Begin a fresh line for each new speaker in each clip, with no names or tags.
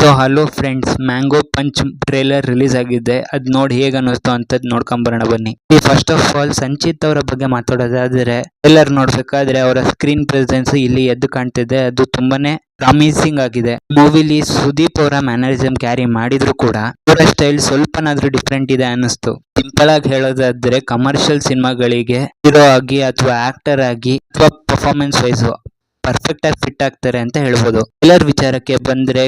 So hello friends, mango punch trailer release ಆಗಿದೆ. ಅದ್ ನೋಡಿ ಹೇಗೆ ಅನ್ನಿಸ್ತು ಅಂತ ನೋಡ್ಕೊಂಬರೋಣ ಬನ್ನಿ. ಈ ಫಸ್ಟ್ ಆಫ್ ಆಲ್ ಸಂಚಿತ್ ಅವರ ಬಗ್ಗೆ ಮಾತಾಡೋದಾದ್ರೆ, ಟ್ರೇಲರ್ ನೋಡ್ಬೇಕಾದ್ರೆ ಅವರ ಸ್ಕ್ರೀನ್ ಪ್ರೆಸೆನ್ಸ್ ಇಲ್ಲಿ ಎದ್ದು ಕಾಣ್ತಿದೆ. ಅದು ತುಂಬಾನೇ ಪ್ರಾಮಿಸಿಂಗ್ ಆಗಿದೆ. ಮೂವಿಲಿ ಸುದೀಪ್ ಅವರ ಮ್ಯಾನರಿಸಮ್ ಕ್ಯಾರಿ ಮಾಡಿದ್ರು ಕೂಡ ಅವರ ಸ್ಟೈಲ್ ಸ್ವಲ್ಪನಾದ್ರೂ ಡಿಫ್ರೆಂಟ್ ಇದೆ ಅನ್ನಿಸ್ತು. ಸಿಂಪಲ್ ಆಗಿ ಹೇಳೋದಾದ್ರೆ ಕಮರ್ಷಿಯಲ್ ಸಿನಿಮಾಗಳಿಗೆ ಹೀರೋ ಆಗಿ ಅಥವಾ ಆಕ್ಟರ್ ಆಗಿ ಅಥವಾ ಪರ್ಫಾರ್ಮೆನ್ಸ್ ವೈಸ್ ಪರ್ಫೆಕ್ಟ್ ಆಗಿ ಫಿಟ್ ಆಗ್ತಾರೆ ಅಂತ ಹೇಳ್ಬೋದು. ಟ್ರೇಲರ್ ವಿಚಾರಕ್ಕೆ ಬಂದ್ರೆ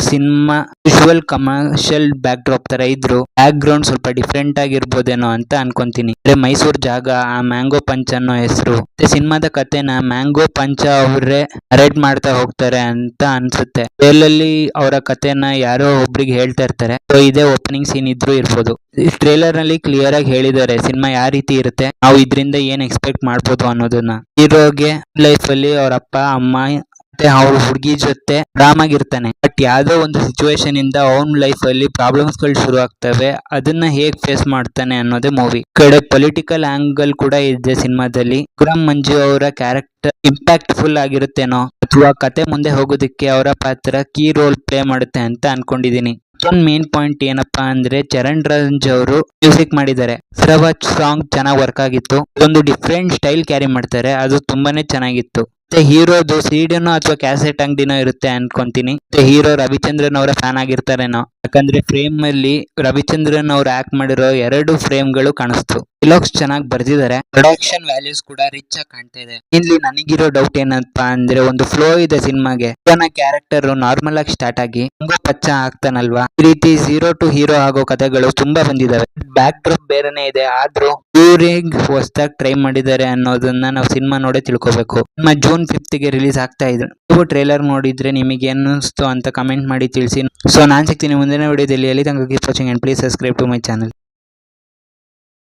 cinema visual commercial back drop ತರ ಇದ್ರು ಬ್ಯಾಕ್ ಗ್ರೌಂಡ್ ಸ್ವಲ್ಪ ಡಿಫ್ರೆಂಟ್ ಆಗಿರ್ಬೋದೇನೋ ಅಂತ ಅನ್ಕೊಂತೀನಿ. ಮೈಸೂರು ಜಾಗ ಆ ಮ್ಯಾಂಗೋ ಪಂಚ್ ಅನ್ನೋ ಹೆಸರು. ಮತ್ತೆ ಸಿನಿಮಾದ ಕಥೆನ ಮ್ಯಾಂಗೋ ಪಂಚ ಅವರೇ ನರೇಟ್ ಮಾಡ್ತಾ ಹೋಗ್ತಾರೆ ಅಂತ ಅನ್ಸುತ್ತೆ. ಟ್ರೇಲಲ್ಲಿ ಅವರ ಕಥೆನ ಯಾರೋ ಒಬ್ರಿಗೆ ಹೇಳ್ತಾ ಇರ್ತಾರೆ. ಸೊ ಇದೇ ಓಪನಿಂಗ್ ಸೀನ್ ಇದ್ರೂ ಇರ್ಬೋದು. ಟ್ರೇಲರ್ ನಲ್ಲಿ ಕ್ಲಿಯರ್ ಆಗಿ ಹೇಳಿದ್ದಾರೆ ಸಿನಿಮಾ ಯಾವ ರೀತಿ ಇರುತ್ತೆ, ನಾವು ಇದರಿಂದ ಏನ್ ಎಕ್ಸ್ಪೆಕ್ಟ್ ಮಾಡ್ಬೋದು ಅನ್ನೋದನ್ನ. ಹೀರೋಗೆ ಲೈಫ್ ಅಲ್ಲಿ ಅವ್ರ ಅಪ್ಪ ಅಮ್ಮ ಮತ್ತೆ ಅವ್ರ ಹುಡುಗಿ ಜೊತೆ ಆರಾಮಾಗಿರ್ತಾನೆ. ಬಟ್ ಯಾವ್ದೋ ಒಂದು ಸಿಚುವೇಶನ್ ಇಂದ ಅವನ್ ಲೈಫ್ ಅಲ್ಲಿ ಪ್ರಾಬ್ಲಮ್ಸ್ ಗಳು ಶುರು ಆಗ್ತವೆ. ಅದನ್ನ ಹೇಗ್ ಫೇಸ್ ಮಾಡ್ತಾನೆ ಅನ್ನೋದೇ ಮೂವಿ. ಕಡೆ ಪೊಲಿಟಿಕಲ್ ಆಂಗಲ್ ಕೂಡ ಇದೆ ಸಿನಿಮಾದಲ್ಲಿ. ವಿಕ್ರಮ್ ಮಂಜು ಅವರ ಕ್ಯಾರೆಕ್ಟರ್ ಇಂಪ್ಯಾಕ್ಟ್ ಫುಲ್ ಆಗಿರುತ್ತೇನೋ ಅಥವಾ ಕತೆ ಮುಂದೆ ಹೋಗೋದಕ್ಕೆ ಅವರ ಪಾತ್ರ ಕೀ ರೋಲ್ ಪ್ಲೇ ಮಾಡುತ್ತೆ ಅಂತ ಅನ್ಕೊಂಡಿದೀನಿ. ಒಂದು ಮೇನ್ ಪಾಯಿಂಟ್ ಏನಪ್ಪಾ ಅಂದ್ರೆ ಚರಣ್ ರಾಜ್ ಅವರು ಮ್ಯೂಸಿಕ್ ಮಾಡಿದ್ದಾರೆ. ಸರವಾಚ್ ಸಾಂಗ್ ಚೆನ್ನಾಗಿ ವರ್ಕ್ ಆಗಿತ್ತು. ಒಂದು ಡಿಫ್ರೆಂಟ್ ಸ್ಟೈಲ್ ಕ್ಯಾರಿ ಮಾಡ್ತಾರೆ, ಅದು ತುಂಬಾನೇ ಚೆನ್ನಾಗಿತ್ತು. ಮತ್ತೆ ಹೀರೋದು ಸಿಡಿನೋ ಅಥವಾ ಕ್ಯಾಸೆಟ್ ಅಂಗಡಿನೋ ಇರುತ್ತೆ ಅನ್ಕೊಂತೀನಿ. ಮತ್ತೆ ಹೀರೋ ರವಿಚಂದ್ರನ್ ಅವರ ಫ್ಯಾನ್ ಆಗಿರ್ತಾರೇನೋ, ಯಾಕಂದ್ರೆ ಫ್ರೇಮ್ ಅಲ್ಲಿ ರವಿಚಂದ್ರನ್ ಅವ್ರು ಆಕ್ಟ್ ಮಾಡಿರೋ 2 ಫ್ರೇಮ್ ಗಳು ಕಾಣಿಸ್ತು. ಡಿಲಾಗ್ಸ್ ಚೆನ್ನಾಗಿ ಬರ್ದಿದ್ದಾರೆ. ಪ್ರೊಡಕ್ಷನ್ ವ್ಯಾಲ್ಯೂಸ್ ಕೂಡ ರಿಚ್ ಆಗಿ ಕಾಣ್ತಾ ಇದೆ. ಇಲ್ಲಿ ನನಗಿರೋ ಡೌಟ್ ಏನಪ್ಪಾ ಅಂದ್ರೆ ಒಂದು ಫ್ಲೋ ಇದೆ ಸಿನಿಮಾಗೆ. ಕ್ಯಾರೆಕ್ಟರ್ ನಾರ್ಮಲ್ ಆಗಿ ಸ್ಟಾರ್ಟ್ ಆಗಿ ತುಂಬಾ ಪಚ್ಚ ಆಗ್ತಾನಲ್ವಾ, ಈ ರೀತಿ 0 to ಹೀರೋ ಆಗೋ ಕಥೆಗಳು ತುಂಬಾ ಬಂದಿದಾವೆ. ಬ್ಯಾಕ್ ಡ್ರಾಪ್ ಬೇರೆನೆ ಇದೆ, ಆದ್ರೂ ಇವ್ರಿಗೆ ಹೊಸದಾಗಿ ಟ್ರೈ ಮಾಡಿದ್ದಾರೆ ಅನ್ನೋದನ್ನ ನಾವು ಸಿನಿಮಾ ನೋಡೇ ತಿಳ್ಕೊಬೇಕು. ಜೂನ್ 5th ಗೆ ರಿಲೀಸ್ ಆಗ್ತಾ ಇದೆ. ನೀವು ಟ್ರೇಲರ್ ನೋಡಿದ್ರೆ ನಿಮಗೆ ಏನಿಸ್ತು ಅಂತ ಕಮೆಂಟ್ ಮಾಡಿ ತಿಳಿಸಿ. ಸೊ ನಾನ್ ಸಿಗ್ತೀನಿ ಮುಂದಿನ ವಿಡಿಯೋದಲ್ಲಿ. ಅಲ್ಲಿ ತನಕ keep watching and please subscribe to my channel.